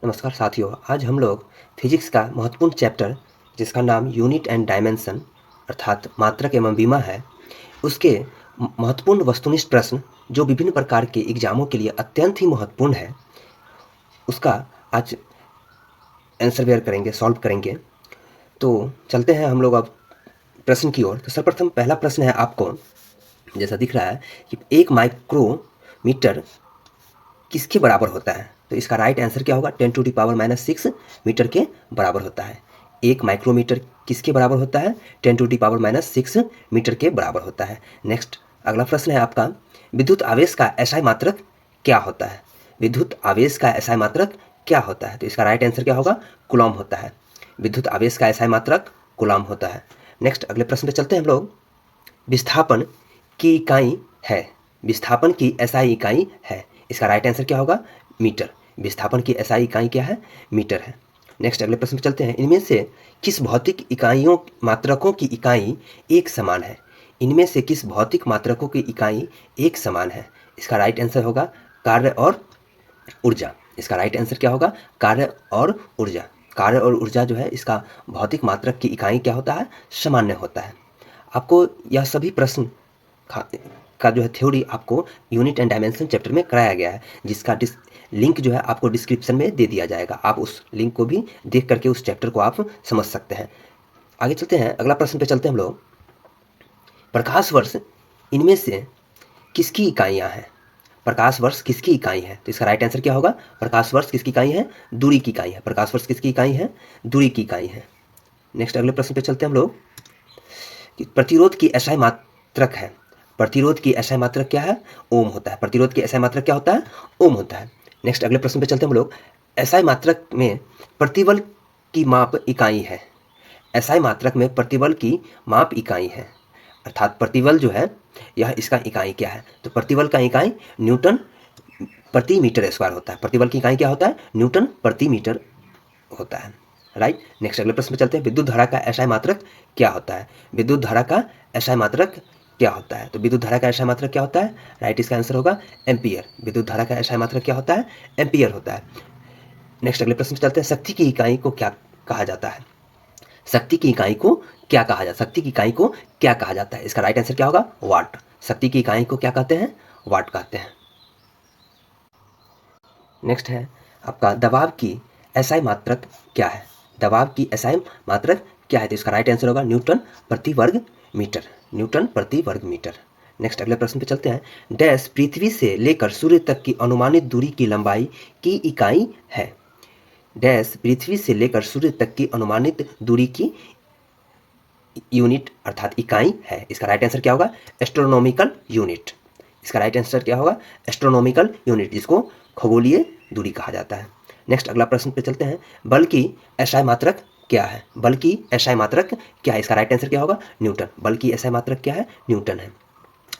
नमस्कार साथियों, आज हम लोग फिजिक्स का महत्वपूर्ण चैप्टर जिसका नाम यूनिट एंड डायमेंशन अर्थात मात्रक एवं विमा है, उसके महत्वपूर्ण वस्तुनिष्ठ प्रश्न जो विभिन्न प्रकार के एग्जामों के लिए अत्यंत ही महत्वपूर्ण है, उसका आज आंसर वेयर करेंगे, सॉल्व करेंगे। तो चलते हैं हम लोग अब प्रश्न की ओर। तो सर्वप्रथम पहला प्रश्न है आपको, जैसा दिख रहा है कि 1 माइक्रोमीटर किसके बराबर होता है? तो इसका राइट आंसर क्या होगा? 10⁻⁻6 मीटर के बराबर होता है। 1 माइक्रोमीटर किसके बराबर होता है? 10⁻⁻6 मीटर के बराबर होता है। नेक्स्ट अगला प्रश्न है आपका, विद्युत आवेश का एसआई मात्रक क्या होता है? विद्युत आवेश का एसआई मात्रक क्या होता है? तो इसका राइट आंसर क्या होगा? कूलॉम होता है। विद्युत आवेश का एसआई मात्रक कूलॉम होता है। नेक्स्ट अगले प्रश्न पे चलते हैं हम लोग। विस्थापन की इकाई है, विस्थापन की एसआई इकाई है, इसका राइट आंसर क्या होगा? मीटर। विस्थापन की एसआई इकाई क्या है? मीटर है। नेक्स्ट अगले प्रश्न पे चलते हैं। इनमें से किस भौतिक इकाइयों मात्रकों की इकाई एक समान है? इनमें से किस भौतिक मात्रकों की इकाई एक समान है? इसका राइट आंसर होगा कार्य और ऊर्जा। इसका राइट आंसर क्या होगा? कार्य और ऊर्जा। कार्य और ऊर्जा जो है, इसका भौतिक मात्रक की इकाई क्या होता है? सामान्य होता है। आपको यह सभी प्रश्न का जो है थ्योरी आपको यूनिट एंड डायमेंशन चैप्टर में कराया गया है, जिसका लिंक जो है आपको डिस्क्रिप्शन में दे दिया जाएगा। आप उस लिंक को भी देख करके उस चैप्टर को आप समझ सकते हैं। आगे चलते हैं, अगला प्रश्न पे चलते हैं हम लोग। प्रकाश वर्ष इनमें से किसकी इकाइयाँ हैं? प्रकाश वर्ष किसकी इकाई है? तो इसका राइट आंसर क्या होगा? प्रकाश वर्ष किसकी इकाई है? दूरी की इकाई है। प्रकाश वर्ष किसकी इकाई है? दूरी की इकाई है। नेक्स्ट अगले प्रश्न पे चलते हैं हम लोग कि प्रतिरोध की एसआई मात्रक है। प्रतिरोध की एसआई मात्रक क्या है? ओम होता है। प्रतिरोध की एसआई मात्रक क्या होता है? ओम होता है। नेक्स्ट अगले प्रश्न पे चलते हैं हम लोग। एसआई मात्रक में प्रतिबल की माप इकाई है। एसआई मात्रक में प्रतिबल की माप इकाई है, अर्थात प्रतिबल जो है यह इसका इकाई क्या है? तो प्रतिबल का इकाई न्यूटन प्रति मीटर स्क्वायर होता है। प्रतिबल की इकाई क्या होता है? न्यूटन प्रति मीटर होता है। राइट। नेक्स्ट अगले प्रश्न पे चलते हैं। विद्युत धारा का एसआई मात्रक क्या होता है? विद्युत धारा का एसआई मात्रक क्या होता है? तो विद्युत धारा का एसआई मात्रक क्या होता है? राइट, इसका आंसर होगा एम्पियर। विद्युत धारा का एसआई मात्रक क्या होता है? एम्पियर होता है। नेक्स्ट अगले प्रश्न पे चलते हैं। शक्ति की इकाई को क्या कहा जाता है? शक्ति की इकाई को क्या कहा जाता है? शक्ति की इकाई को क्या कहा जाता है? इसका राइट आंसर क्या होगा? वाट। शक्ति की इकाई को क्या कहते हैं? वाट कहते हैं। नेक्स्ट है आपका, दबाव की एसआई मात्रक क्या है? दबाव की एसआई मात्रक क्या है? तो इसका राइट आंसर होगा न्यूटन प्रति वर्ग मीटर। न्यूटन प्रति वर्ग मीटर। नेक्स्ट अगले प्रश्न पे चलते हैं। डैश पृथ्वी से लेकर सूर्य तक की अनुमानित दूरी की लंबाई की इकाई है। डैश पृथ्वी से लेकर सूर्य तक की अनुमानित दूरी की यूनिट अर्थात इकाई है। इसका राइट आंसर क्या होगा? Astronomical unit. इसका राइट आंसर क्या होगा? एस्ट्रोनॉमिकल यूनिट, जिसको खगोलीय दूरी कहा जाता है। नेक्स्ट अगला प्रश्न पे चलते हैं। बल की एसआई मात्रक क्या है? बल की एसआई मात्रक क्या है? इसका राइट आंसर क्या होगा? न्यूटन। बल की एसआई मात्रक क्या है? न्यूटन है।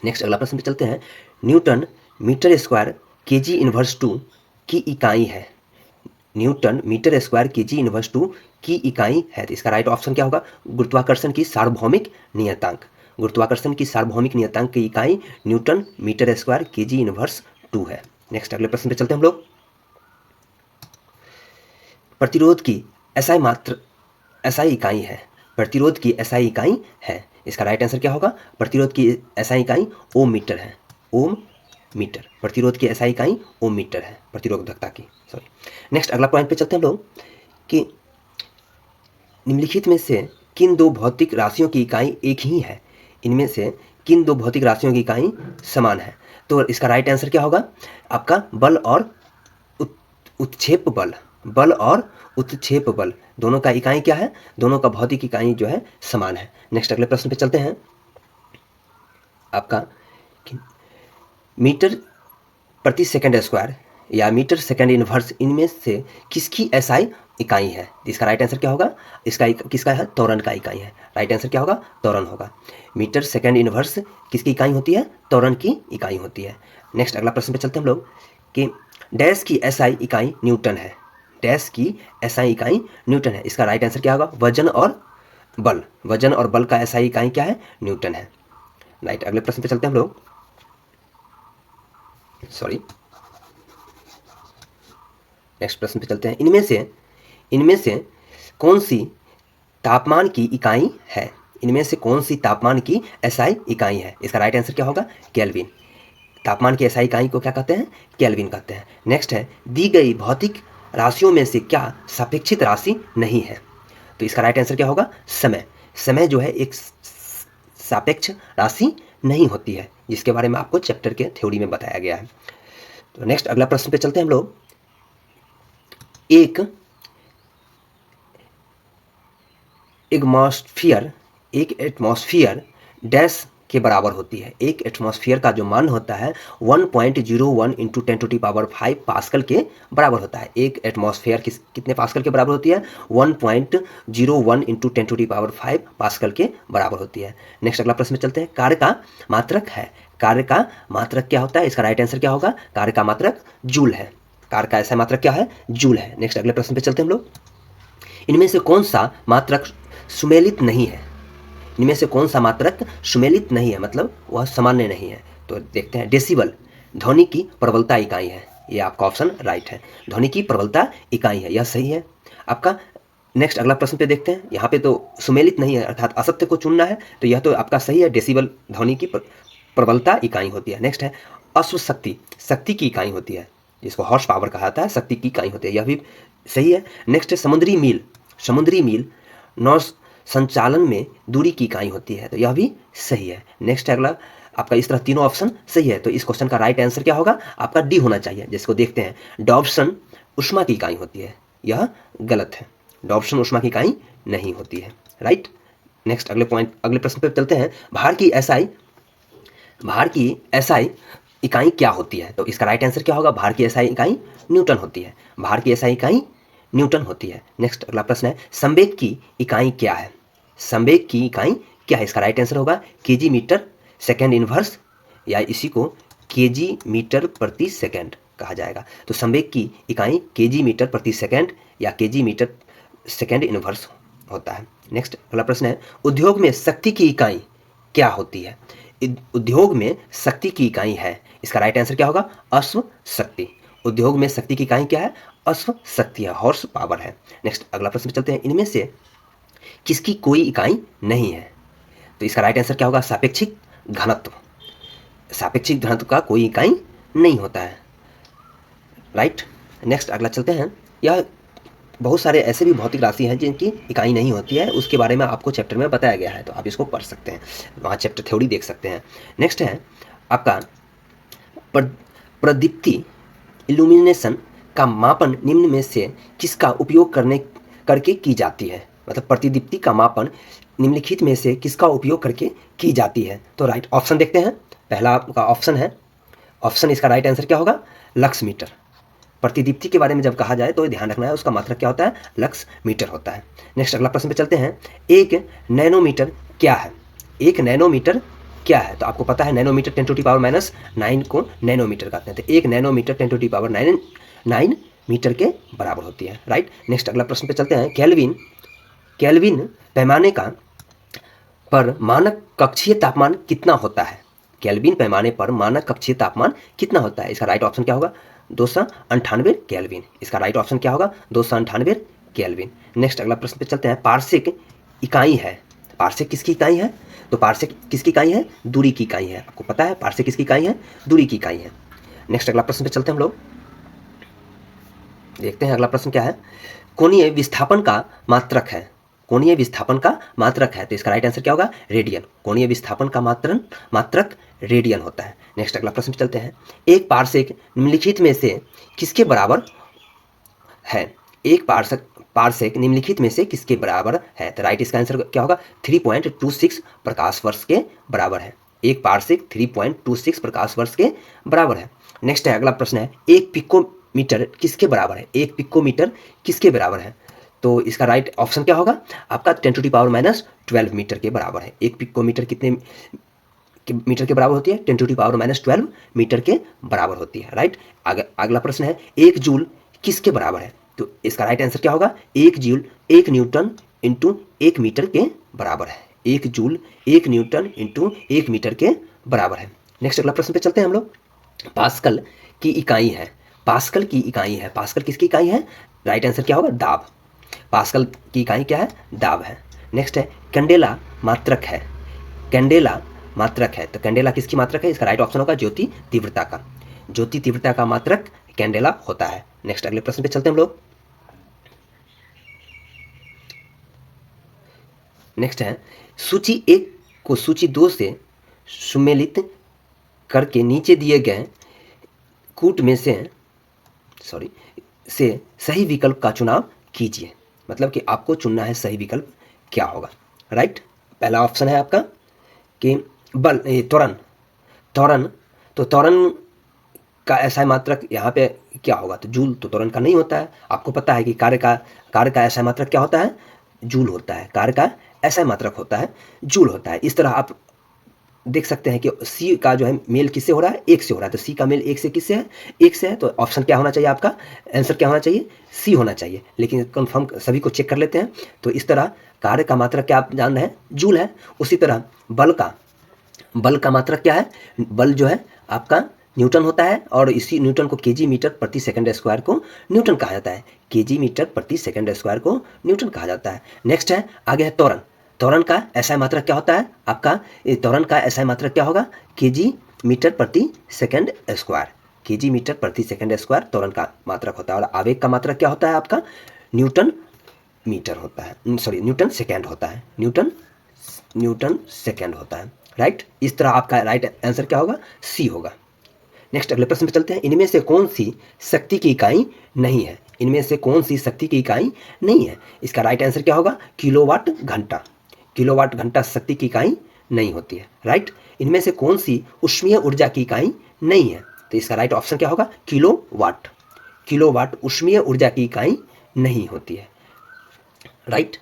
नेक्स्ट अगला प्रश्न पे चलते हैं। Newton metre square KG inverse two की इकाई है। Newton metre square KG inverse two की इकाई है। तो इसका राइट ऑप्शन क्या होगा? गुरुत्वाकर्षण की सार्वभौमिक नियतांक। गुरुत्वाकर्षण की सार्वभौमिक नियतांक की इकाई newton metre square KG inverse two है। नेक्स्ट अगले प्रश्न पे चलते हैं हम लोग। प्रतिरोध की एसआई मात्र एसआई इकाई है। प्रतिरोध की एसआई इकाई है। इसका राइट आंसर क्या होगा? प्रतिरोध की एसआई इकाई ओम मीटर है। ओम मीटर। प्रतिरोध की एसआई इकाई ओम मीटर है, प्रतिरोधकता की। सॉरी। नेक्स्ट अगला पॉइंट पे चलते हैं हम लोग कि निम्नलिखित में से किन दो भौतिक राशियों की इकाई एक ही है? इनमें से किन दो भौतिक राशियों की इकाई समान है? तो इसका राइट आंसर क्या होगा? आपका बल और उत्क्षेप बल। बल और उत्क्षेप बल दोनों का इकाई क्या है? दोनों का भौतिक इकाई जो है समान है। नेक्स्ट अगले प्रश्न पे चलते हैं। आपका मीटर प्रति सेकंड स्क्वायर या मीटर सेकंड इनवर्स, इनमें से किसकी एसआई इकाई है? इसका राइट आंसर क्या होगा? इसका किसका है? त्वरण का इकाई है। राइट आंसर क्या होगा? त्वरण होगा। मीटर सेकंड इनवर्स किसकी इकाई होती है? त्वरण की इकाई होती है। नेक्स्ट अगला प्रश्न पे चलते हैं हम लोग कि डैश की एसआई इकाई न्यूटन है। डैश की एसआई इकाई न्यूटन है। इसका राइट आंसर क्या होगा? वजन और बल। वजन और बल का एसआई इकाई क्या है? न्यूटन है। राइट। अगले प्रश्न पे चलते हैं हम लोग। सॉरी। नेक्स्ट प्रश्न पे चलते हैं। इनमें से कौन सी तापमान की इकाई है? इनमें से कौन सी तापमान की एसआई इकाई है? इसका राइट आंसर क्या होगा? केल्विन। तापमान की एसआई इकाई को क्या कहते हैं? केल्विन कहते हैं। नेक्स्ट है, दी गई भौतिक राशियों में से क्या सापेक्षिक राशि नहीं है? तो इसका राइट आंसर क्या होगा? समय। समय जो है एक सापेक्ष राशि नहीं होती है, जिसके बारे में आपको चैप्टर के थ्योरी में बताया गया है। तो नेक्स्ट अगला प्रश्न पे चलते हैं हम लोग। एक एटमॉस्फियर डैश के बराबर होती है। एक एटमॉस्फियर का जो मान होता है 1.01 इंटू 10⁵ पास्कल के बराबर होता है। एक एटमॉस्फेयर कितने पास्कल के बराबर होती है? 1.01 इंटू 10⁵ पास्कल के बराबर होती है। नेक्स्ट अगला प्रश्न में चलते हैं। कार्य का मात्रक है। कार्य का मात्रक क्या होता है? इसका राइट आंसर क्या होगा? कार्य का मात्रक जूल है। कार्य का ऐसा मात्रक क्या है? जूल है। नेक्स्ट अगले प्रश्न पे चलते हैं हम लोग। इनमें से कौन सा मात्रक सुमेलित नहीं है? इनमें से कौन सा मात्रक सुमेलित नहीं है, मतलब वह सामान्य नहीं है? तो देखते हैं। डेसिबल ध्वनि की प्रबलता इकाई है। ये आपका ऑप्शन राइट है, ध्वनि की प्रबलता इकाई है, यह सही है आपका। नेक्स्ट अगला प्रश्न पे देखते हैं। यहाँ पे तो सुमेलित नहीं है, अर्थात असत्य को चुनना है, तो यह तो आपका सही है। डेसिबल ध्वनि की प्रबलता इकाई होती है। नेक्स्ट है, अश्व शक्ति शक्ति की इकाई होती है, जिसको हॉर्स पावर कहा जाता है, शक्ति की इकाई होती है, यह भी सही है। नेक्स्ट है, समुद्री मील नौ संचालन में दूरी की इकाई होती है, तो यह भी सही है। नेक्स्ट अगला आपका, इस तरह तीनों ऑप्शन सही है, तो इस क्वेश्चन का राइट आंसर क्या होगा? आपका डी होना चाहिए। जिसको देखते हैं, डॉब्सन ऊष्मा की इकाई होती है, यह गलत है। डॉब्सन ऊष्मा की इकाई नहीं होती है, राइट। नेक्स्ट अगले प्रश्न पर चलते हैं। भार की एसआई इकाई क्या होती है? तो इसका राइट आंसर क्या होगा? भार की एसआई इकाई न्यूटन होती है। भार की एसआई इकाई न्यूटन होती है। नेक्स्ट अगला प्रश्न है, संवेग की इकाई क्या है? संवेग की इकाई क्या है? इसका राइट आंसर होगा केजी मीटर सेकेंड इनवर्स, या इसी को केजी मीटर प्रति सेकेंड कहा जाएगा। तो संवेग की इकाई केजी मीटर प्रति सेकेंड या केजी मीटर सेकेंड इनवर्स होता है। नेक्स्ट अगला प्रश्न है, उद्योग में शक्ति की इकाई क्या होती है? उद्योग में शक्ति की इकाई है, इसका राइट आंसर क्या होगा? अश्व शक्ति। उद्योग में शक्ति की इकाई क्या है? अश्व शक्ति है, हॉर्स पावर है। नेक्स्ट अगला प्रश्न चलते हैं। इनमें से किसकी कोई इकाई नहीं है? तो इसका राइट आंसर क्या होगा? सापेक्षिक घनत्व। सापेक्षिक घनत्व का कोई इकाई नहीं होता है, राइट। नेक्स्ट अगला चलते हैं। यह बहुत सारे ऐसे भी भौतिक राशि हैं जिनकी इकाई नहीं होती है, उसके बारे में आपको चैप्टर में बताया गया है, तो आप इसको पढ़ सकते हैं, वहाँ चैप्टर थ्योरी देख सकते हैं। नेक्स्ट है आपका प्रदीप्ति इल्यूमिनेशन का मापन निम्न में से किसका उपयोग करके की जाती है? मतलब प्रतिदीप्ति का मापन निम्नलिखित में से किसका उपयोग करके की जाती है? तो राइट ऑप्शन देखते हैं। पहला आपका ऑप्शन है, ऑप्शन इसका राइट आंसर क्या होगा? Lux meter. प्रतिदीप्ति के बारे में जब कहा जाए तो ध्यान रखना है, उसका मात्रक क्या होता है? लक्स मीटर होता है। नेक्स्ट अगला प्रश्न पे चलते हैं। एक नैनोमीटर क्या है? एक नैनोमीटर क्या है? तो आपको पता है नैनोमीटर 10⁻⁹ को नैनोमीटर कहते हैं, तो एक नैनोमीटर 10⁻⁹ मीटर के बराबर होती है, राइट। नेक्स्ट अगला प्रश्न पे चलते हैं। केल्विन पैमाने पर मानक कक्षीय तापमान कितना होता है? केल्विन पैमाने पर मानक कक्षीय तापमान कितना होता है? इसका राइट ऑप्शन क्या होगा? 298 केल्विन। इसका राइट ऑप्शन क्या होगा? 298 केल्विन। नेक्स्ट अगला प्रश्न पे चलते हैं। पार्सेक इकाई है, पार्सेक किसकी इकाई है? तो पार्सेक किसकी इकाई है? दूरी की इकाई है। आपको पता है पार्सेक किसकी इकाई है? दूरी की इकाई है। नेक्स्ट अगला प्रश्न पे चलते हैं हम लोग, देखते हैं अगला प्रश्न क्या है। कोणीय विस्थापन का मात्रक है, कोणीय विस्थापन का मात्रक है, तो इसका राइट आंसर क्या होगा? रेडियन। कोणीय विस्थापन का मात्रक रेडियन होता है। नेक्स्ट अगला प्रश्न पे चलते हैं। एक पार्सेक निम्नलिखित में से किसके बराबर है? एक पार्सेक निम्नलिखित में से किसके बराबर है? तो राइट इसका आंसर क्या होगा? 3.26 प्रकाश वर्ष के बराबर है। एक पार्सेक 3.26 प्रकाश वर्ष के बराबर है। नेक्स्ट है अगला प्रश्न है, एक पिकोमीटर किसके बराबर है? एक पिकोमीटर किसके बराबर है? तो इसका राइट ऑप्शन क्या होगा? आपका 10⁻⁻12 मीटर के बराबर है। एक पिकोमीटर कितने मीटर के बराबर होती है? 10⁻⁻12 मीटर के बराबर होती है, राइट। अगला प्रश्न है, एक जूल किसके बराबर है? तो इसका राइट आंसर क्या होगा? एक जूल 1 न्यूटन इंटू 1 मीटर के बराबर है। एक जूल 1 न्यूटन इंटू 1 मीटर के बराबर है। नेक्स्ट अगला प्रश्न पे चलते हैं हम लोग। पास्कल की इकाई है, पास्कल की इकाई है। पास्कल किसकी इकाई है? राइट आंसर क्या होगा? दाब। पास्कल की इकाई क्या है? दाब है। नेक्स्ट है कैंडेला मात्रक है। कैंडेला मात्रक है, तो कैंडेला किसकी मात्रक है? इसका राइट ऑप्शन होगा ज्योति तीव्रता का। ज्योति तीव्रता का मात्रक कैंडेला होता है। नेक्स्ट अगले प्रश्न पे चलते हैं हम लोग। नेक्स्ट है सूची 1 को सूची 2 से सुमेलित करके नीचे दिए गए कूट में से सही विकल्प का चुनाव कीजिए। मतलब कि आपको चुनना है सही विकल्प क्या होगा। राइट, पहला ऑप्शन है आपका कि बल त्वरण। त्वरण, तो त्वरण का ऐसा मात्रक यहाँ पे क्या होगा? तो जूल। तो त्वरण का नहीं होता है। आपको पता है कि कार्य का ऐसा मात्रक क्या होता है? जूल होता है। कार्य का ऐसा मात्रक होता है जूल होता है। इस तरह आप देख सकते हैं कि सी का जो है मेल किससे हो रहा है? 1 से हो रहा है। तो सी का मेल 1 से किससे है? 1 से है। तो ऑप्शन क्या होना चाहिए आपका? आंसर क्या होना चाहिए? सी होना चाहिए। लेकिन कंफर्म सभी को चेक कर लेते हैं। तो इस तरह कार्य का मात्रक क्या आप जान रहे हैं? जूल है। उसी तरह बल का मात्रक क्या है? बल जो है आपका न्यूटन होता है, और इसी न्यूटन को केजी मीटर प्रति सेकंड स्क्वायर को न्यूटन कहा जाता है। केजी मीटर प्रति सेकंड स्क्वायर को न्यूटन कहा जाता है। नेक्स्ट है, आगे है त्वरण। त्वरण का ऐसा मात्रक क्या होता है आपका? त्वरण का ऐसा मात्रक क्या होगा? केजी मीटर प्रति सेकंड स्क्वायर। केजी मीटर प्रति सेकंड स्क्वायर त्वरण का मात्रक होता है। और आवेग का मात्रक क्या होता है आपका? न्यूटन मीटर होता है, न्यूटन सेकेंड होता है। न्यूटन सेकेंड होता है। राइट, इस तरह आपका राइट आंसर क्या होगा? सी होगा। नेक्स्ट अगले प्रश्न पे चलते हैं। इनमें से कौन सी शक्ति की इकाई नहीं है? इनमें से कौन सी शक्ति की इकाई नहीं है? इसका राइट आंसर क्या होगा? किलोवाट घंटा। किलोवाट घंटा शक्ति की इकाई नहीं होती है। राइट, इनमें से कौन सी ऊष्मीय ऊर्जा की इकाई नहीं है? तो इसका राइट ऑप्शन क्या होगा? किलोवाट। किलोवाट ऊष्मीय ऊर्जा की इकाई नहीं होती है। राइट,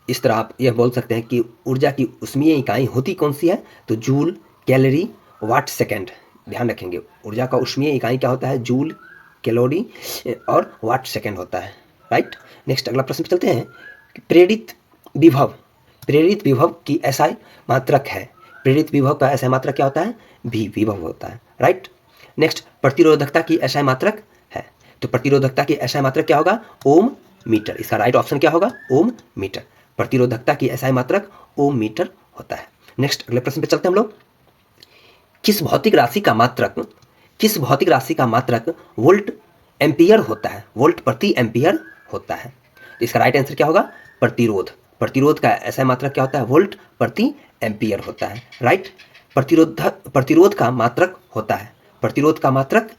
इस तरह आप यह बोल सकते हैं कि ऊर्जा की ऊष्मीय इकाई होती कौन सी है? तो जूल, कैलोरी, वाट सेकेंड। ध्यान रखेंगे, ऊर्जा का ऊष्मीय इकाई क्या होता है? जूल, कैलोरी और वाट सेकेंड होता है। राइट, नेक्स्ट अगला प्रश्न पे चलते हैं। प्रेरित विभव। प्रेरित विभव की एसआई मात्रक है। प्रेरित विभव का एसआई मात्रक क्या होता है? भी विभव होता है। राइट, नेक्स्ट प्रतिरोधकता की एसआई मात्रक है। तो प्रतिरोधकता की एसआई मात्रक क्या होगा? ओम मीटर। इसका राइट ऑप्शन क्या होगा? ओम मीटर। प्रतिरोधकता की एसआई मात्रक ओम मीटर होता है। नेक्स्ट अगले प्रश्न पे चलते हैं हम लोग। किस भौतिक राशि का मात्रक वोल्ट एम्पियर होता है? वोल्ट प्रति एम्पियर होता है। तो इसका राइट आंसर क्या होगा? प्रतिरोध। प्रतिरोध का ऐसा मात्रक क्या होता है? वोल्ट प्रति एम्पियर होता है। राइट, प्रतिरोध का मात्रक होता है। प्रतिरोध का मात्रक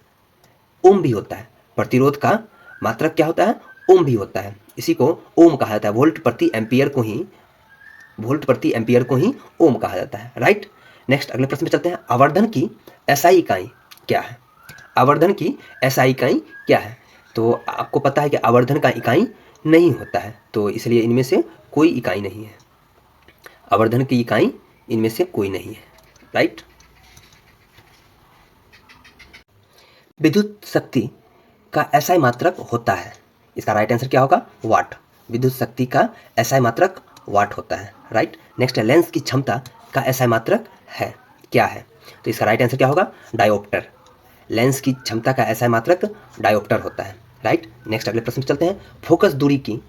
ओम भी होता है। प्रतिरोध का मात्रक क्या होता है? ओम भी होता है। इसी को ओम कहा जाता है। वोल्ट प्रति एम्पियर को ही ओम कहा जाता है। राइट, नेक्स्ट अगले प्रश्न पे चलते हैं। आवर्धन की एसआई इकाई क्या है? आवर्धन की एसआई इकाई क्या है? तो आपको पता है कि आवर्धन का इकाई नहीं होता है, तो इसलिए इनमें से कोई इकाई नहीं है। आवर्धन की इकाई इनमें से कोई नहीं है। राइट, विद्युत शक्ति का एसआई मात्रक होता है। इसका राइट आंसर क्या होगा? वाट। विद्युत शक्ति का एसआई मात्रक वाट होता है। राइट, नेक्स्ट है लेंस की क्षमता का एसआई मात्रक है क्या है? तो इसका राइट आंसर क्या होगा? डायोप्टर। लेंस की क्षमता का एसआई मात्रक डायोप्टर होता है। राइट, नेक्स्ट अगले प्रश्न चलते हैं। फोकस दूरी की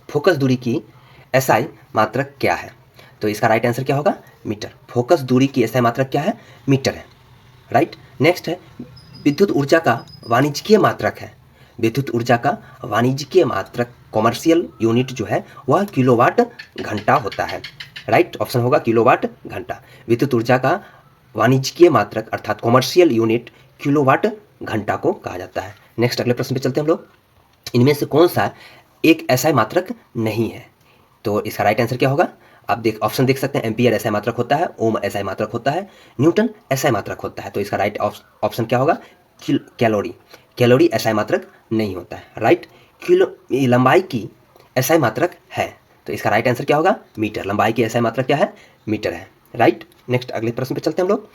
फोकस दूरी की एसआई मात्रक क्या है? तो इसका राइट आंसर क्या होगा? मीटर। फोकस दूरी की एसआई मात्रक क्या है? मीटर है। राइट, नेक्स्ट है विद्युत ऊर्जा का वाणिज्यिक मात्रक है। विद्युत ऊर्जा का वाणिज्यिक मात्रक, कॉमर्शियल यूनिट जो है वह किलोवाट घंटा होता है। राइट, ऑप्शन होगा किलोवाट घंटा। विद्युत ऊर्जा का वाणिज्यिक मात्रक अर्थात कॉमर्शियल यूनिट किलोवाट घंटा को कहा जाता है। नेक्स्ट अगले प्रश्न पे चलते हैं हम लोग। इनमें से कौन सा एक एसआई मात्रक नहीं है? तो इसका राइट आंसर क्या होगा? आप ऑप्शन देख सकते हैं। एम्पियर एसआई मात्रक होता है, ओम एसआई मात्रक होता है, न्यूटन एसआई मात्रक होता है। तो इसका राइट ऑप्शन क्या होगा? कैलोरी। कैलोरी एसआई मात्रक नहीं होता है। राइट, लंबाई की एसआई मात्रक है। तो इसका राइट आंसर क्या होगा? मीटर। लंबाई की एसआई मात्रक क्या है? मीटर है। राइट, नेक्स्ट अगले प्रश्न पे चलते हैं हम लोग।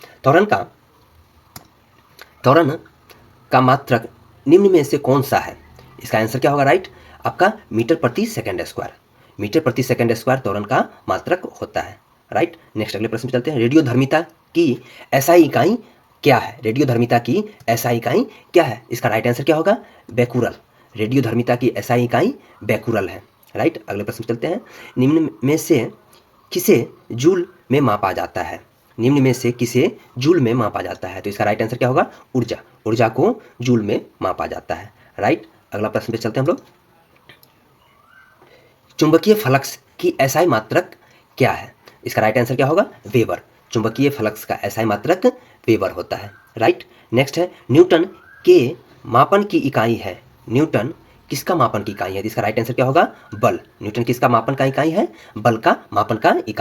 त्वरण का मात्रक निम्न में से कौन सा है? इसका आंसर क्या होगा? राइट, आपका मीटर प्रति सेकंड स्क्वायर। मीटर प्रति सेकंड स्क्वायर त्वरण का मात्रक होता है। राइट, नेक्स्ट अगले प्रश्न पे चलते हैं। रेडियोधर्मिता की एसआई इकाई क्या है? रेडियोधर्मिता की एसआई इकाई क्या है? इसका राइट आंसर क्या होगा? बेकुरल। रेडियोधर्मिता की एसआई इकाई बेकुरल है। राइट, अगले प्रश्न पे चलते हैं। निम्न में से किसे जूल में मापा जाता है? निम्न में से किसे जूल में मापा जाता है? तो इसका राइट आंसर क्या होगा? ऊर्जा। ऊर्जा को जूल में मापा जाता है। राइट, अगला प्रश्न पे चलते हैं हम लोग। चुंबकीय फ्लक्स की एसआई मात्रक क्या है? इसका राइट आंसर क्या होगा? वेबर। चुंबकीय फ्लक्स का एसआई मात्रक वेबर होता है। राइट, नेक्स्ट है न्यूटन के मापन की इकाई है। न्यूटन किसका मापन की इकाई है? इसका राइट आंसर क्या होगा? बल। न्यूटन किसका मापन का इकाई है? बल का मापन का इकाई।